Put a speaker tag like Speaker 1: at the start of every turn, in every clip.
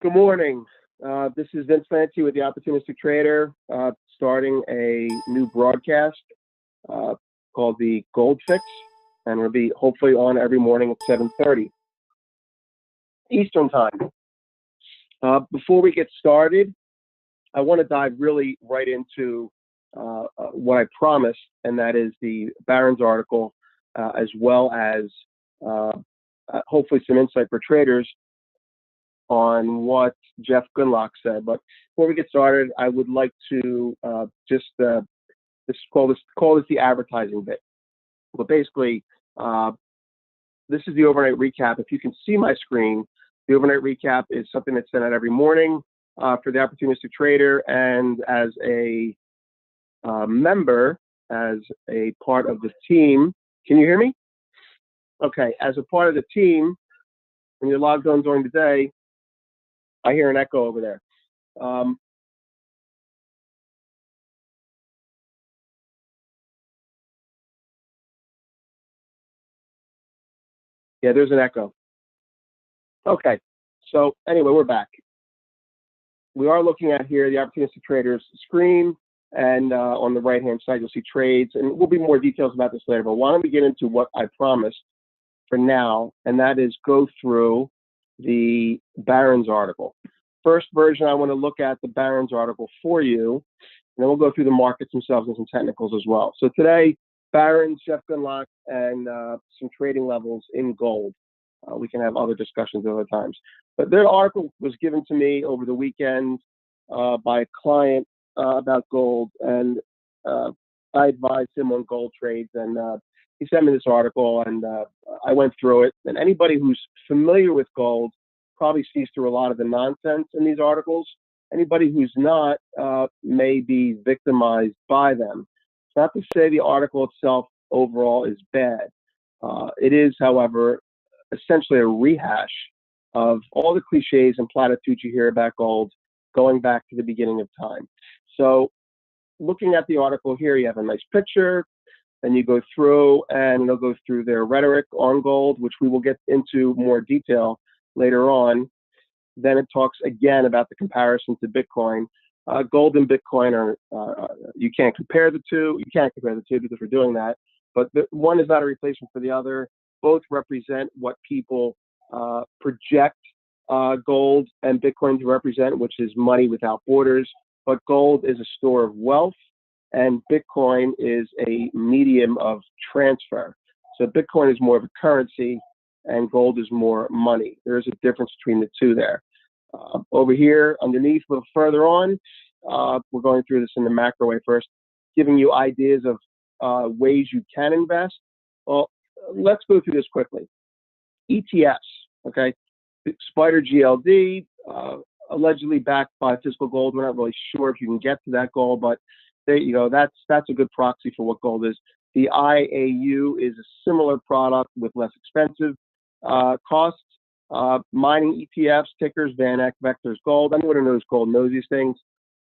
Speaker 1: Good morning. This is Vince Lanci with the Opportunistic Trader, starting a new broadcast called the Gold Fix, and we'll be hopefully on every morning at 7:30 Eastern Time. Before we get started, I want to dive really right into what I promised, and that is the Barron's article, as well as hopefully some insight for traders on what Jeff Gunlock said. But before we get started, I would like to just call this the advertising bit. But basically, this is the overnight recap. If you can see my screen, the overnight recap is something that's sent out every morning for the Opportunistic Trader, and as a member, as a part of the team. Can you hear me? Okay. As a part of the team, when you're logged on during the day, I hear an echo over there. Yeah, there's an echo. Okay. So anyway, we're back. We are looking at here the Opportunistic Trader's screen, and on the right-hand side, you'll see trades, and we'll be more details about this later. But why don't we get into what I promised for now, and that is go through the Barron's article. First version, I want to look at the Barron's article for you, and then we'll go through the markets themselves and some technicals as well. So today, Barron's, Jeff Gunlock, and some trading levels in gold. We can have other discussions other times. But their article was given to me over the weekend by a client about gold, and I advised him on gold trades, and he sent me this article, and I went through it. And anybody who's familiar with gold probably sees through a lot of the nonsense in these articles. Anybody who's not may be victimized by them. It's not to say the article itself overall is bad. It is, however, essentially a rehash of all the cliches and platitudes you hear about gold going back to the beginning of time. So looking at the article here, you have a nice picture, and you go through, and it'll go through their rhetoric on gold, which we will get into more detail later on. Then it talks again about the comparison to Bitcoin. Gold and Bitcoin are, you can't compare the two. You can't compare the two because we're doing that. But one is not a replacement for the other. Both represent what people project gold and Bitcoin to represent, which is money without borders. But gold is a store of wealth, and Bitcoin is a medium of transfer. So Bitcoin is more of a currency, and gold is more money. There is a difference between the two there. Over here, underneath, a little further on, we're going through this in the macro way first, giving you ideas of ways you can invest. Well, let's go through this quickly. ETFs, okay? Spider GLD, allegedly backed by physical gold. We're not really sure if you can get to that goal, but that's a good proxy for what gold is. The IAU is a similar product with less expensive costs. Mining ETFs, tickers, VanEck, Vectors, Gold. Anyone who knows gold knows these things.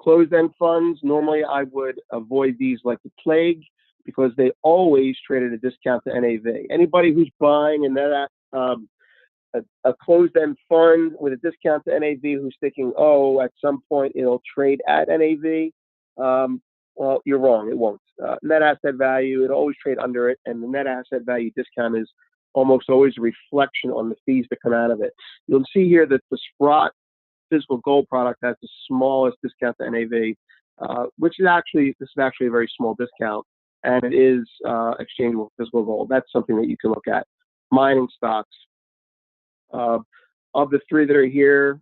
Speaker 1: Closed-end funds, normally I would avoid these like the plague because they always trade at a discount to NAV. Anybody who's buying a closed-end fund with a discount to NAV who's thinking, oh, at some point it'll trade at NAV, well, you're wrong. It won't. Net asset value, it'll always trade under it, and the net asset value discount is almost always a reflection on the fees that come out of it. You'll see here that the Sprott physical gold product has the smallest discount to NAV, this is actually a very small discount, and it is exchangeable with physical gold. That's something that you can look at. Mining stocks. Of the three that are here,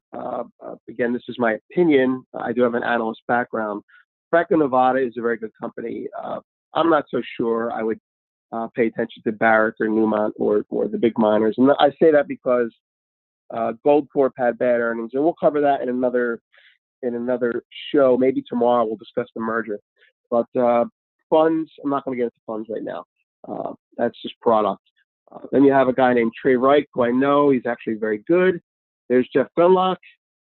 Speaker 1: again, this is my opinion. I do have an analyst background. Franco-Nevada is a very good company. I'm not so sure I would pay attention to Barrick or Newmont or the big miners. And I say that because Goldcorp had bad earnings, and we'll cover that in another show. Maybe tomorrow we'll discuss the merger. But funds, I'm not going to get into funds right now. That's just product. Then you have a guy named Trey Wright, who I know. He's actually very good. There's Jeff Gunlock.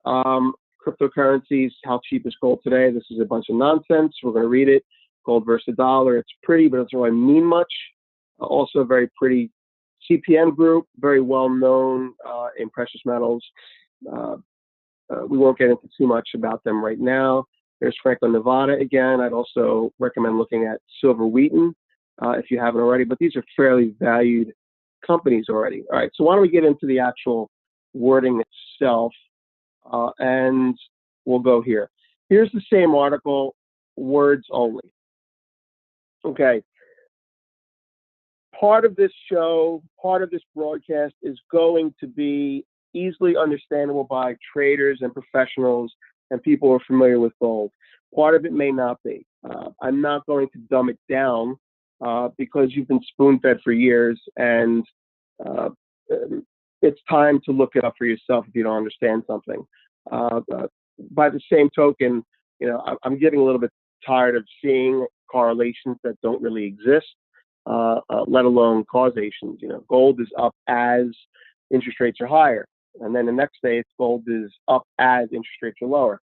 Speaker 1: Cryptocurrencies, how cheap is gold today? This is a bunch of nonsense. We're going to read it. Gold versus the dollar. It's pretty, but it doesn't really mean much. Also very pretty CPM group, very well known in precious metals. we won't get into too much about them right now. There's Franklin, Nevada again. I'd also recommend looking at Silver Wheaton if you haven't already, but these are fairly valued companies already. All right, so why don't we get into the actual wording itself, and we'll go here. Here's the same article, words only. Okay. Part of this show, part of this broadcast is going to be easily understandable by traders and professionals and people who are familiar with gold. Part of it may not be. I'm not going to dumb it down because you've been spoon-fed for years, and it's time to look it up for yourself if you don't understand something. By the same token, I'm getting a little bit tired of seeing correlations that don't really exist. Let alone causations. Gold is up as interest rates are higher, and then the next day gold is up as interest rates are lower.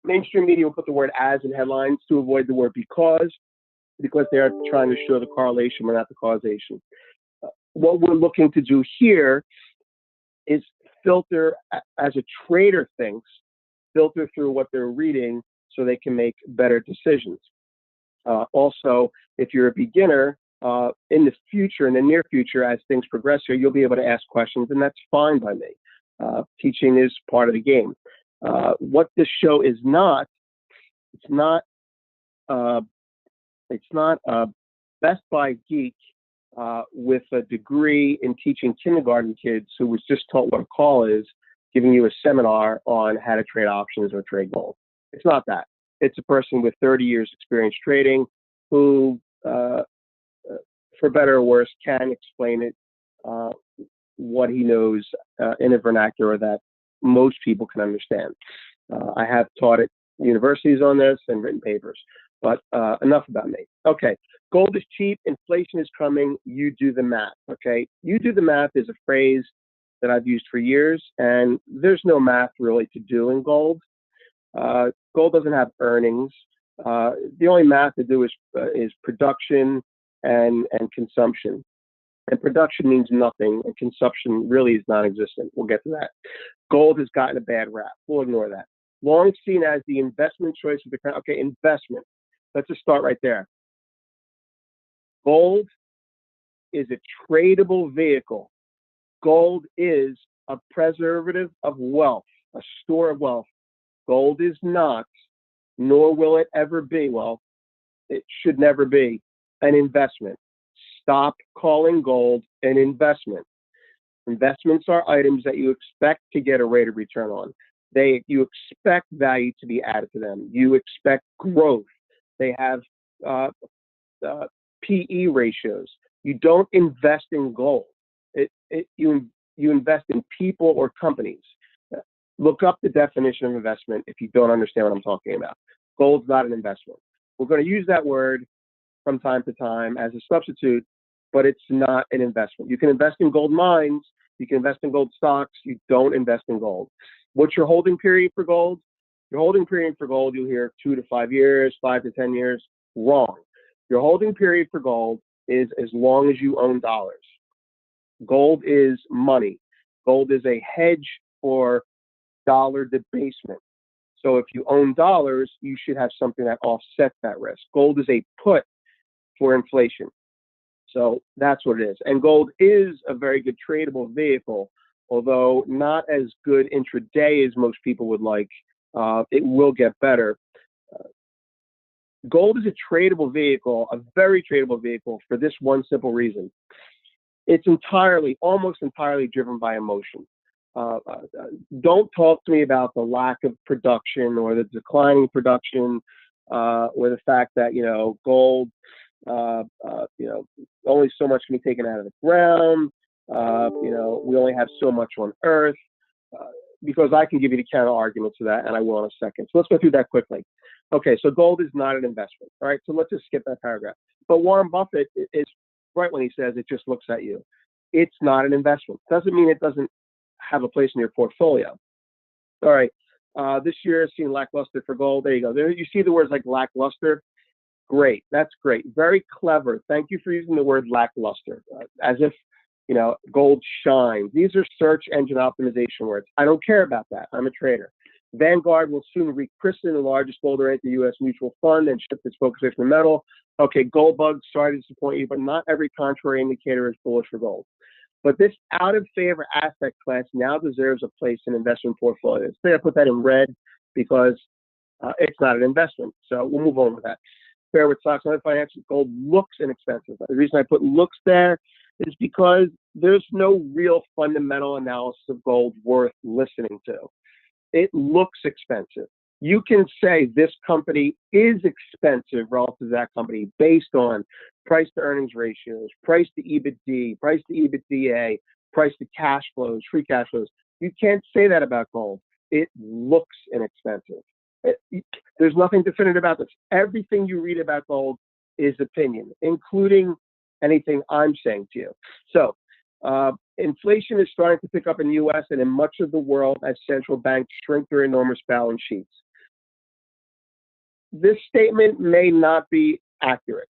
Speaker 1: Mainstream media will put the word "as" in headlines to avoid the word because they are trying to show the correlation, but not the causation. What we're looking to do here is filter, as a trader thinks, filter through what they're reading so they can make better decisions. Also, if you're a beginner, in the future, in the near future, as things progress here, you'll be able to ask questions, and that's fine by me. Teaching is part of the game. What this show is not, it's not a Best Buy geek with a degree in teaching kindergarten kids who was just taught what a call is, giving you a seminar on how to trade options or trade gold. It's not that. It's a person with 30 years experience trading who, for better or worse, can explain it, what he knows in a vernacular that most people can understand. I have taught at universities on this and written papers, but enough about me. Okay, gold is cheap, inflation is coming, you do the math, okay? You do the math is a phrase that I've used for years, and there's no math really to do in gold. Gold doesn't have earnings. The only math to do is production and consumption. And production means nothing, and consumption really is non-existent. We'll get to that. Gold has gotten a bad rap. We'll ignore that. Long seen as the investment choice of the country. Okay, investment. Let's just start right there. Gold is a tradable vehicle. Gold is a preservative of wealth, a store of wealth. Gold is not, nor will it ever be, well, it should never be, an investment. Stop calling gold an investment. Investments are items that you expect to get a rate of return on. You expect value to be added to them. You expect growth. They have PE ratios. You don't invest in gold. You invest in people or companies. Look up the definition of investment if you don't understand what I'm talking about. Gold's not an investment. We're going to use that word from time to time as a substitute, but it's not an investment. You can invest in gold mines. You can invest in gold stocks. You don't invest in gold. What's your holding period for gold? Your holding period for gold, you'll hear 2 to 5 years, 5 to 10 years. Wrong. Your holding period for gold is as long as you own dollars. Gold is money. Gold is a hedge for dollar debasement. So if you own dollars, you should have something that offsets that risk. Gold is a put for inflation. So that's what it is. And gold is a very good tradable vehicle, although not as good intraday as most people would like. It will get better. Gold is a tradable vehicle, a very tradable vehicle, for this one simple reason. It's almost entirely driven by emotion. Don't talk to me about the lack of production or the declining production, or the fact that, gold, only so much can be taken out of the ground. We only have so much on Earth, because I can give you the counter argument to that, and I will in a second. So let's go through that quickly. Okay, so gold is not an investment. All right, so let's just skip that paragraph. But Warren Buffett is right when he says it just looks at you. It's not an investment. Doesn't mean it doesn't have a place in your portfolio. All right, this year I've seen lackluster for gold. There you go. There you see the words like lackluster. Great, that's great. Very clever. Thank you for using the word lackluster, as if gold shines. These are search engine optimization words. I don't care about that. I'm a trader. Vanguard will soon rechristen the largest gold-oriented U.S. mutual fund and shift its focus away from metal. Okay, gold bugs, sorry to disappoint you, but not every contrary indicator is bullish for gold. But this out-of-favor asset class now deserves a place in investment portfolios. I put that in red because it's not an investment. So we'll move on with that. Fair with stocks and other financial, gold looks inexpensive. The reason I put looks there is because there's no real fundamental analysis of gold worth listening to. It looks expensive. You can say this company is expensive relative to that company based on price to earnings ratios, price to EBITDA, price to EBITDA, price to cash flows, free cash flows. You can't say that about gold. It looks inexpensive. There's nothing definitive about this. Everything you read about gold is opinion, including anything I'm saying to you. So inflation is starting to pick up in the U.S. and in much of the world as central banks shrink their enormous balance sheets. This statement may not be accurate.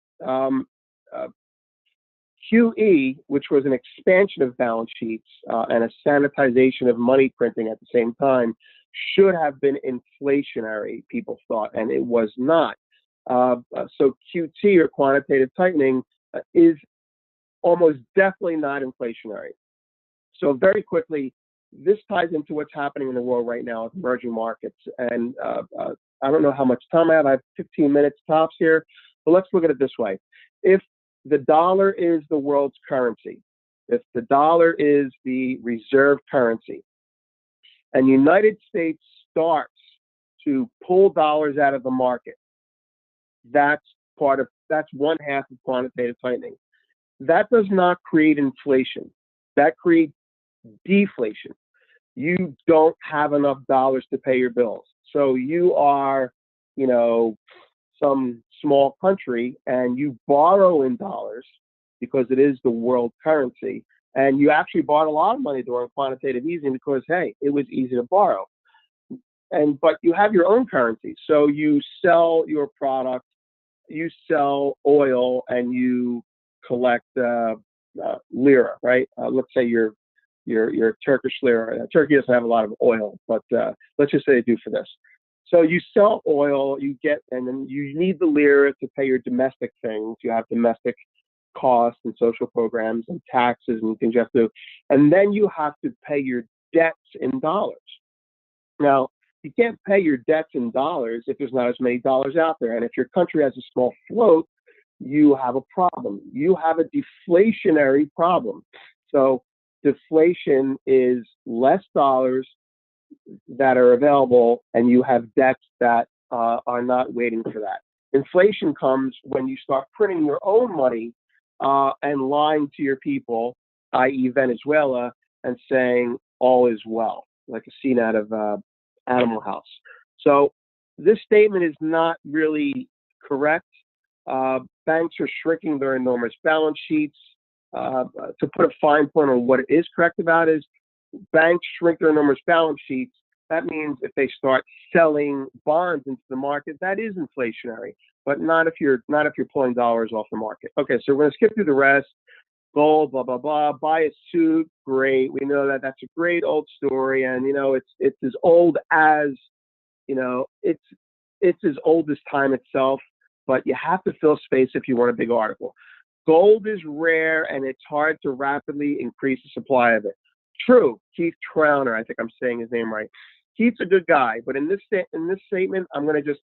Speaker 1: QE, which was an expansion of balance sheets and a sanitization of money printing at the same time, should have been inflationary, people thought, and it was not. So QT, or quantitative tightening, is almost definitely not inflationary. So very quickly, this ties into what's happening in the world right now with emerging markets. And I don't know how much time I have 15 minutes tops here, but let's look at it this way. If the dollar is the world's currency, if the dollar is the reserve currency, and the United States starts to pull dollars out of the market, that's one half of quantitative tightening. That does not create inflation. That creates deflation. You don't have enough dollars to pay your bills. So you are, some small country and you borrow in dollars because it is the world currency. And you actually borrowed a lot of money during quantitative easing because, hey, it was easy to borrow. But you have your own currency. So you sell your product, you sell oil, and you collect lira, right? Let's say your Turkish lira. Turkey doesn't have a lot of oil, but let's just say they do for this. So you sell oil, and then you need the lira to pay your domestic things. You have domestic costs and social programs and taxes and things you have to do. And then you have to pay your debts in dollars. Now, you can't pay your debts in dollars if there's not as many dollars out there. And if your country has a small float, you have a problem. You have a deflationary problem. So deflation is less dollars that are available, and you have debts that are not waiting for that. Inflation comes when you start printing your own money and lying to your people, i.e. Venezuela, and saying all is well, like a scene out of Animal House. So this statement is not really correct. Banks are shrinking their enormous balance sheets. To put a fine point on what it is correct about is banks shrink their enormous balance sheets. That means if they start selling bonds into the market, that is inflationary, but not if you're pulling dollars off the market. Okay, so we're going to skip through the rest. Gold, blah blah blah. Buy a suit, great. We know that that's a great old story, and it's as old as it's as old as time itself. But you have to fill space if you want a big article. Gold is rare, and it's hard to rapidly increase the supply of it. True, Keith Trauner, I think I'm saying his name right. Keith's a good guy, but in this statement, I'm going to just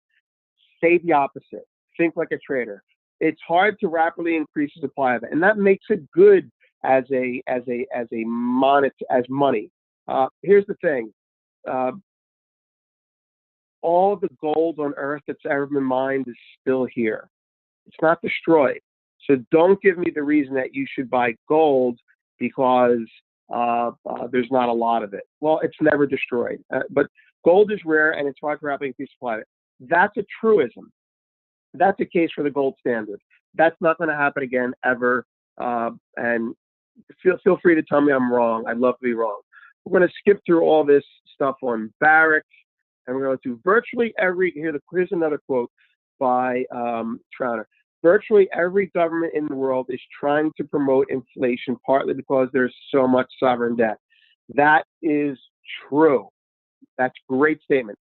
Speaker 1: say the opposite. Think like a trader. It's hard to rapidly increase the supply of it, and that makes it good as money. Here's the thing: all the gold on Earth that's ever been mined is still here. It's not destroyed. So don't give me the reason that you should buy gold because there's not a lot of it. Well, it's never destroyed. But gold is rare, and it's hard to rapidly increase the supply of it. That's a truism. That's a case for the gold standard. That's not going to happen again ever. And feel free to tell me I'm wrong. I'd love to be wrong. We're going to skip through all this stuff on Barracks, and we're going to do virtually every. Here's another quote by Trauner. Virtually every government in the world is trying to promote inflation, partly because there's so much sovereign debt. That is true. That's a great statement.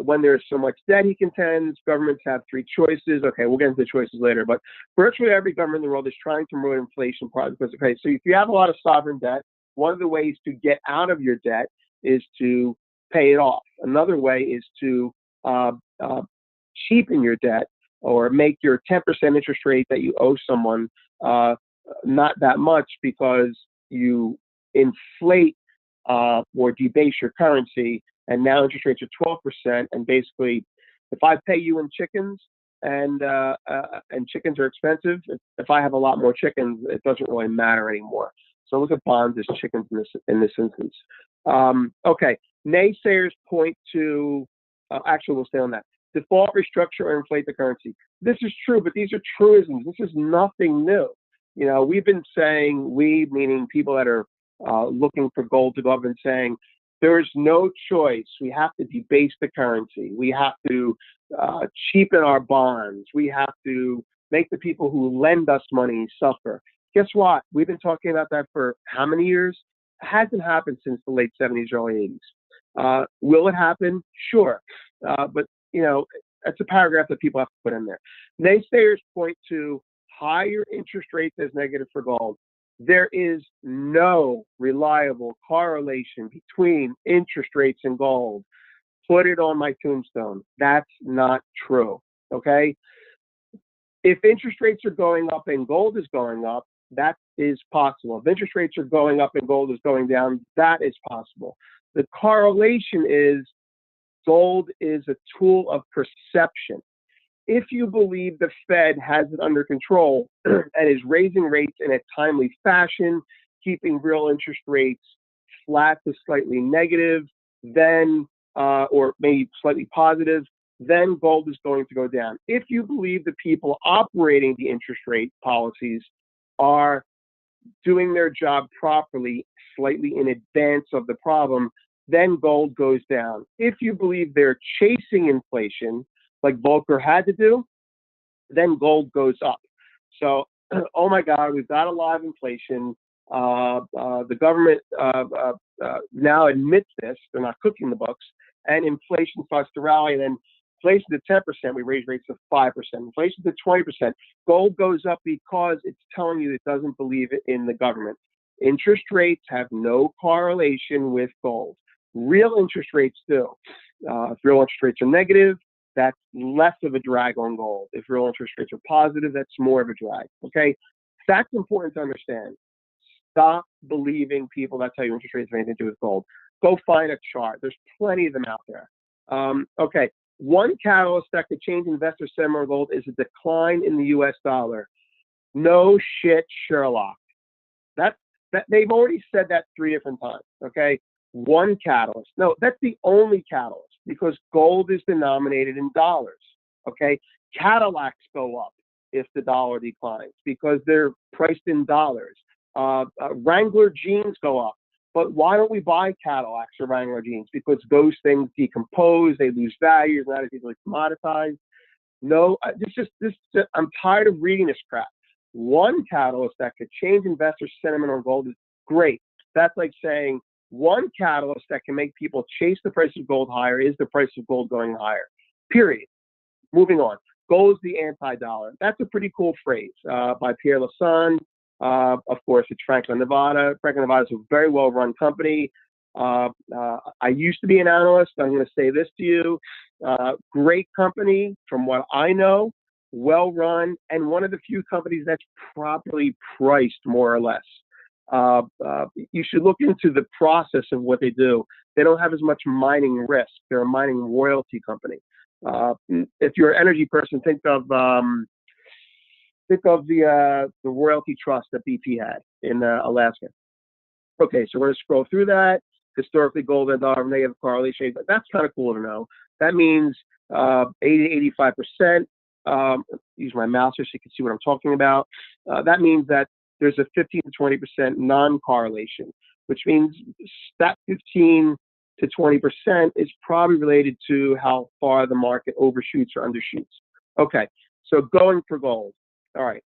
Speaker 1: When there's so much debt, he contends, governments have three choices. Okay, we'll get into the choices later, but virtually every government in the world is trying to promote inflation, partly because, okay, so if you have a lot of sovereign debt, one of the ways to get out of your debt is to pay it off. Another way is to uh, uh, cheapen your debt or make your 10% interest rate that you owe someone uh, not that much, because you inflate or debase your currency, and now interest rates are 12%. And basically, if I pay you in chickens, and chickens are expensive, if I have a lot more chickens, it doesn't really matter anymore. So look at bonds as chickens in this instance. Okay, naysayers point to actually we'll stay on that. Default, restructure, or inflate the currency. This is true, but these are truisms. This is nothing new. You know, we've been saying, we meaning people that are looking for gold to go up, and saying there's no choice. We have to debase the currency. We have to cheapen our bonds. We have to make the people who lend us money suffer. Guess what? We've been talking about that for how many years? It hasn't happened since the late 70s, early 80s. Will it happen? Sure. But, you know, that's a paragraph that people have to put in there. Naysayers point to higher interest rates as negative for gold. There is no reliable correlation between interest rates and gold. Put it on my tombstone. That's not true. Okay? If interest rates are going up and gold is going up, that is possible. If interest rates are going up and gold is going down, that is possible. The correlation is gold is a tool of perception. If you believe the Fed has it under control and is raising rates in a timely fashion, keeping real interest rates flat to slightly negative, then or maybe slightly positive, then gold is going to go down. If you believe the people operating the interest rate policies are doing their job properly, slightly in advance of the problem, then gold goes down. If you believe they're chasing inflation, like Volcker had to do, then gold goes up. So, oh my God, we've got a lot of inflation. The government now admits this. They're not cooking the books. And inflation starts to rally. And then inflation to 10%, we raise rates to 5%. Inflation to 20%. Gold goes up because it's telling you it doesn't believe it in the government. Interest rates have no correlation with gold. Real interest rates do. If real interest rates are negative, that's less of a drag on gold. If real interest rates are positive, that's more of a drag. Okay, that's important to understand. Stop believing people that tell you interest rates have anything to do with gold. Go find a chart. There's plenty of them out there. Okay, one catalyst that could change investor sentiment on gold is a decline in the U.S. dollar. No shit, Sherlock. That they've already said that 3 different times. Okay, one catalyst. No, that's the only catalyst, because gold is denominated in dollars. Okay, Cadillacs go up if the dollar declines because they're priced in dollars. Wrangler jeans go up. But why don't we buy Cadillacs or Wrangler jeans? Because those things decompose, they lose value, they're not as easily commoditized. No, I'm tired of reading this crap. One catalyst that could change investor sentiment on gold is great. That's like saying one catalyst that can make people chase the price of gold higher is the price of gold going higher. Period. Moving on. Gold is the anti-dollar. That's a pretty cool phrase by Pierre Lassonde. Of course, it's Franklin Nevada. Franklin Nevada is a very well-run company. I used to be an analyst. I'm going to say this to you. Great company, from what I know, well-run, and one of the few companies that's properly priced, more or less. You should look into the process of what they do. They don't have as much mining risk. They're a mining royalty company. If you're an energy person, think of the royalty trust that BP had in Alaska. Okay, so we're going to scroll through that. Historically, gold and dollar negative correlation. That's kind of cool to know. That means 80 to 85%. Use my mouse here so you can see what I'm talking about. That means that there's a 15 to 20% non-correlation, which means that 15 to 20% is probably related to how far the market overshoots or undershoots. Okay, so going for gold. All right.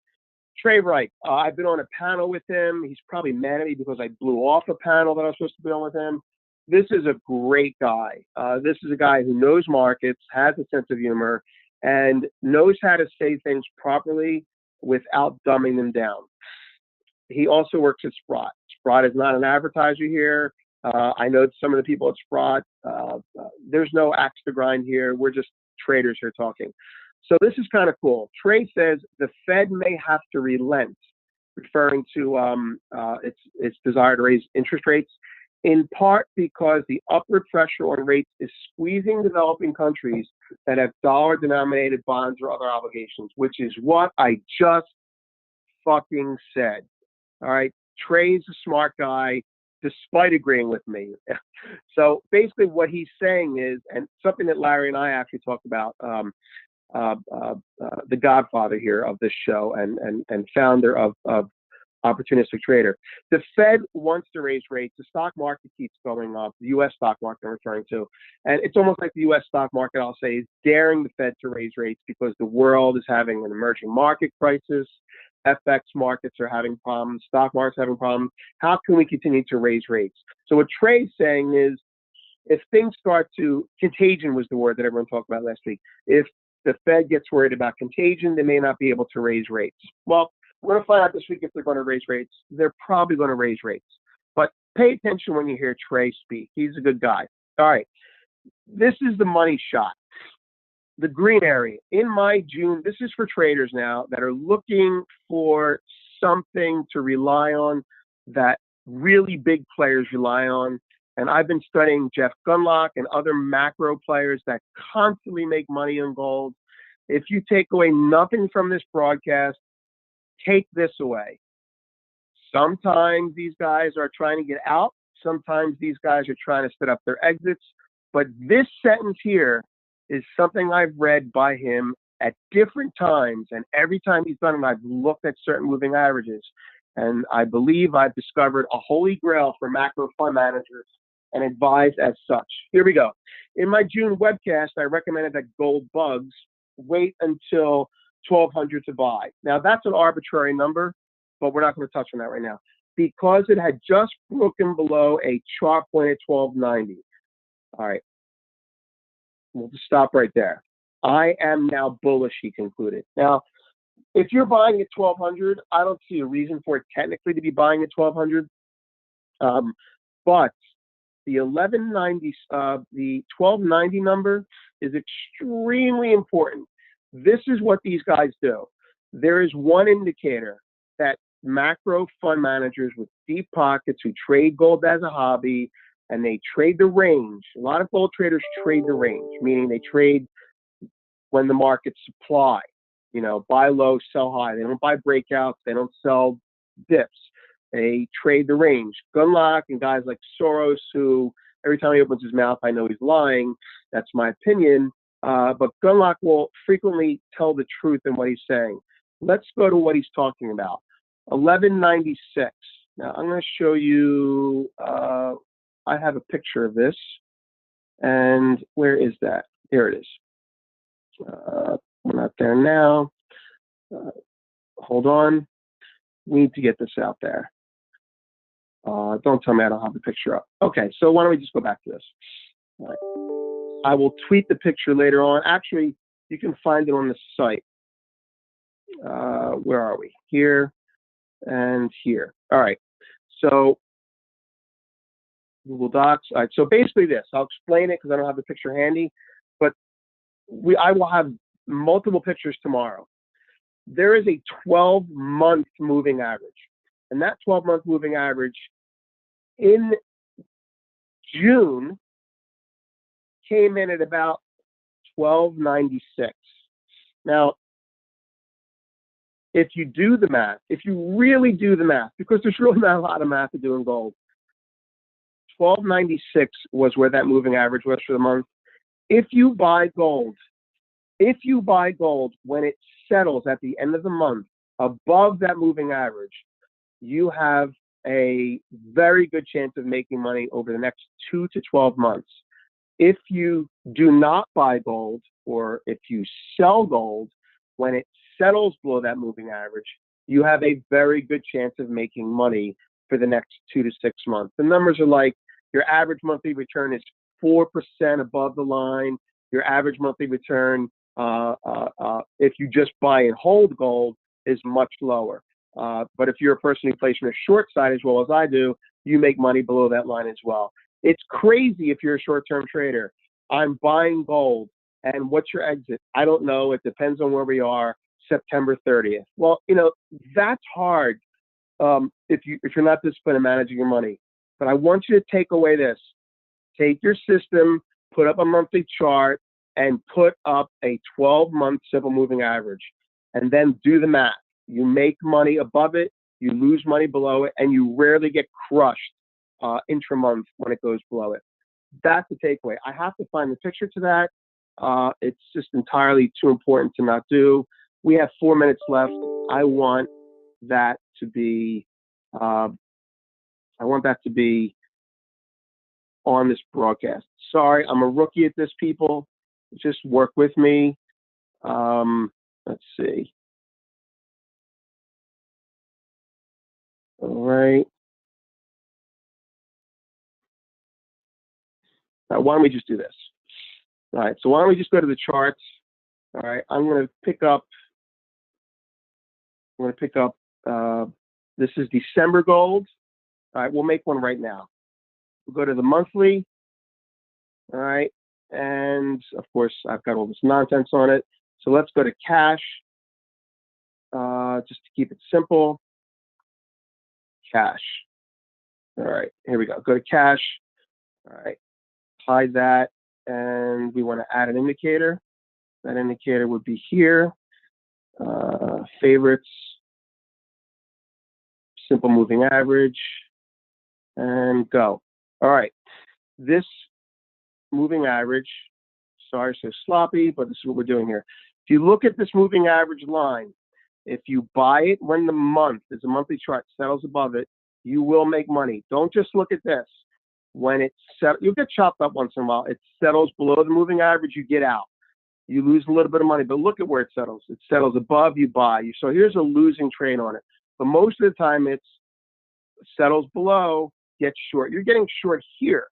Speaker 1: Trey Wright, I've been on a panel with him. He's probably mad at me because I blew off a panel that I was supposed to be on with him. This is a great guy. This is a guy who knows markets, has a sense of humor, and knows how to say things properly without dumbing them down. He also works at Sprott. Sprott is not an advertiser here. I know some of the people at Sprott. There's no axe to grind here. We're just traders here talking. So this is kind of cool. Trey says the Fed may have to relent, referring to its desire to raise interest rates, in part because the upward pressure on rates is squeezing developing countries that have dollar-denominated bonds or other obligations, which is what I just fucking said. All right, Trey's a smart guy, despite agreeing with me. So basically what he's saying is, and something that Larry and I actually talked about, the godfather here of this show and founder of Opportunistic Trader. The Fed wants to raise rates. The stock market keeps going up, the U.S. stock market I'm referring to. And it's almost like the U.S. stock market, I'll say, is daring the Fed to raise rates because the world is having an emerging market crisis. FX markets are having problems. Stock markets are having problems. How can we continue to raise rates? So what Trey's saying is, if things start to, contagion was the word that everyone talked about last week. If the Fed gets worried about contagion, they may not be able to raise rates. Well, we're going to find out this week if they're going to raise rates. They're probably going to raise rates. But pay attention when you hear Trey speak. He's a good guy. All right. This is the money shot. The green area. In my June, this is for traders now that are looking for something to rely on that really big players rely on. And I've been studying Jeff Gundlach and other macro players that constantly make money on gold. If you take away nothing from this broadcast, take this away. Sometimes these guys are trying to get out. Sometimes these guys are trying to set up their exits. But this sentence here is something I've read by him at different times. And every time he's done it, I've looked at certain moving averages. And I believe I've discovered a holy grail for macro fund managers and advised as such. Here we go. In my June webcast, I recommended that gold bugs wait until 1200 to buy. Now, that's an arbitrary number, but we're not going to touch on that right now because it had just broken below a chart point at 1290. All right. We'll just stop right there. I am now bullish, he concluded. Now, if you're buying at 1200, I don't see a reason for it technically to be buying at 1200. But the 1190, the 1290 number is extremely important. This is what these guys do. There is one indicator that macro fund managers with deep pockets who trade gold as a hobby and they trade the range. A lot of gold traders trade the range, meaning they trade when the markets supply, buy low, sell high. They don't buy breakouts. They don't sell dips. They trade the range. Gundlach and guys like Soros, who every time he opens his mouth, I know he's lying. That's my opinion. But Gundlach will frequently tell the truth in what he's saying. Let's go to what he's talking about. 1196. Now, I'm going to show you, I have a picture of this. And where is that? Here it is. We're not there now. Hold on. We need to get this out there. Don't tell me I don't have the picture up. Okay, so why don't we just go back to this? All right. I will tweet the picture later on. Actually, you can find it on the site. Where are we? Here and here. All right. So Google Docs. All right. So basically this. I'll explain it because I don't have the picture handy. But I will have multiple pictures tomorrow. There is a 12-month moving average. And that 12-month moving average in June came in at about 1296. Now, if you do the math, if you really do the math, because there's really not a lot of math to do in gold, 1296 was where that moving average was for the month. If you buy gold when it settles at the end of the month above that moving average, you have a very good chance of making money over the next 2 to 12 months. If you do not buy gold, or if you sell gold when it settles below that moving average, you have a very good chance of making money for the next 2 to 6 months. The numbers are like your average monthly return is 4% above the line. Your average monthly return, if you just buy and hold gold, is much lower. But if you're a person who plays from a short side as well as I do, you make money below that line as well. It's crazy if you're a short-term trader. I'm buying gold, and what's your exit? I don't know. It depends on where we are. September 30th. Well, that's hard if you're not disciplined in managing your money. But I want you to take away this. Take your system, put up a monthly chart, and put up a 12-month simple moving average, and then do the math. You make money above it, you lose money below it, and you rarely get crushed intra-month when it goes below it. That's the takeaway. I have to find the picture to that. It's just entirely too important to not do. We have 4 minutes left. I want that to be on this broadcast. Sorry, I'm a rookie at this, people. Just work with me. Let's see. All right. Now, why don't we just do this? All right. So why don't we just go to the charts? All right. I'm going to pick up. This is December gold. All right. We'll make one right now. We'll go to the monthly. All right. And of course, I've got all this nonsense on it. So let's go to cash. Just to keep it simple. Cash. All right. Here we go. Go to cash. All right. Hide that. And we want to add an indicator. That indicator would be here. Favorites. Simple moving average. And go. All right. This moving average, sorry, so sloppy, but this is what we're doing here. If you look at this moving average line, if you buy it when the month, there's a monthly chart, settles above it, you will make money. Don't just look at this. When it settles, you'll get chopped up once in a while. It settles below the moving average, you get out. You lose a little bit of money, but look at where it settles. It settles above, you buy. So here's a losing trade on it. But most of the time, it settles below, gets short. You're getting short here,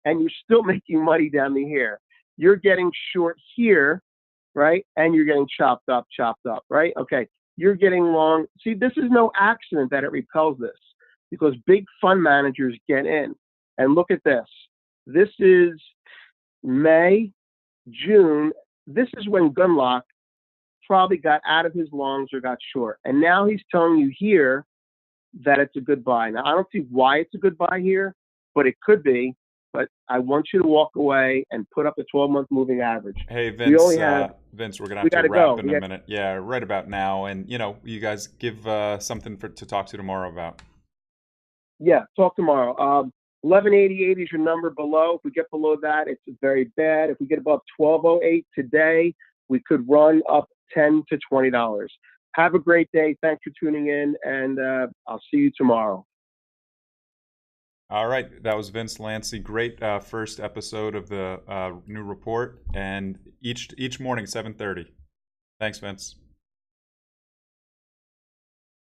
Speaker 1: and you're still making money down the here. You're getting short here, right? And you're getting chopped up, right? Okay, you're getting long. See, this is no accident that it repels this, because big fund managers get in. And look at this. This is May, June. This is when Gunlock probably got out of his longs or got short. And now he's telling you here that it's a good buy. Now, I don't see why it's a good buy here, but it could be. But I want you to walk away and put up a 12-month moving average.
Speaker 2: Hey, Vince, Vince, we're going to have to wrap in a minute. Yeah, right about now. And, you guys give something to talk to tomorrow about.
Speaker 1: Yeah, talk tomorrow. 1188 is your number below. If we get below that, it's very bad. If we get above 1208 today, we could run up $10 to $20. Have a great day. Thanks for tuning in, and I'll see you tomorrow.
Speaker 2: All right, that was Vince Lanci. Great first episode of the new report, and each morning 7:30. Thanks, Vince.